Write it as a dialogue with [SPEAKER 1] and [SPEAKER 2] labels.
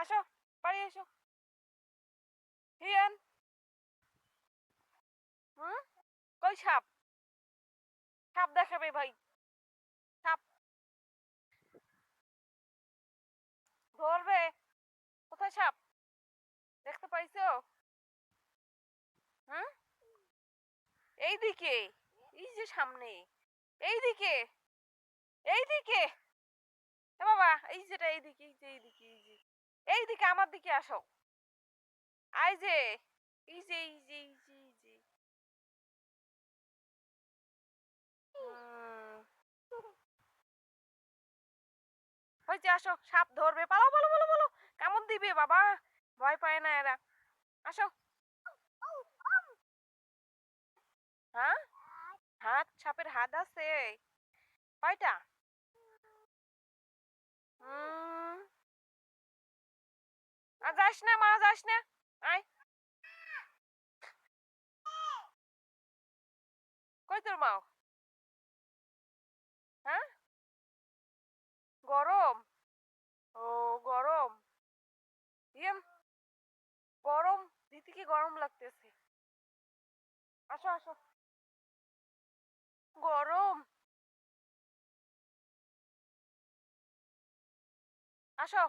[SPEAKER 1] আসো, বাড়ি এসো। হিয়ান। হুম? কই সাপ? সাপ দেখাবে ভাই। সাপ ধরবে। কোথায় সাপ? দেখতে পাইছো? হুম? এইদিকে। এই যে সামনে। এইদিকে। এইদিকে। এ বাবা, এই যেটা এইদিকে, এই যে এইদিকে, এই যে। এইদিকে আমার দিকে আসো। এই যে, এই যে, এই যে, এই যে, এই যে। হুম। ওই যে আসো, সাপ ধরবে। পালাও, পালাও, পালাও, পালাও। কামড় দিবে বাবা। ভয় পায় না এরা। আসো। হ্যাঁ? হাত, সাপের হাত আছে? কয়টা? হুম। আর যাস না, মা যাস না। আয়। কই তোর মা? হ্যাঁ? গরম? ও, গরম। ইয়াম, গরম দিতে কি গরম লাগতেছে। আসো, আসো। গরম। আসো।